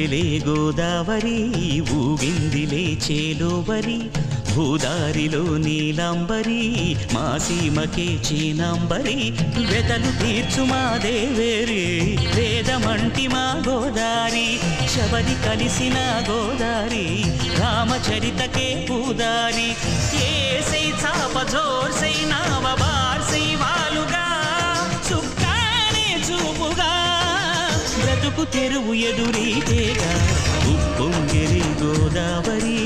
ఊగెలే గోదావరి ఊగిందిలే చేలోబరి భూదారిలో నీలాంబరి మా సీమకే చీనాంబరి వెతలు తీర్చు మా దేవేరి వేదమంటి మా గోదారి శబరి కలిసిన గోదారి రామచరితకే పూదారి ఏసై చాప జోర్సై నావ బార్సై వాలుగా చుక్కానే చూపుగా బ్రతుకు తెరువు ఎదురీతేగా ఉప్పొంగిరి గోదావరి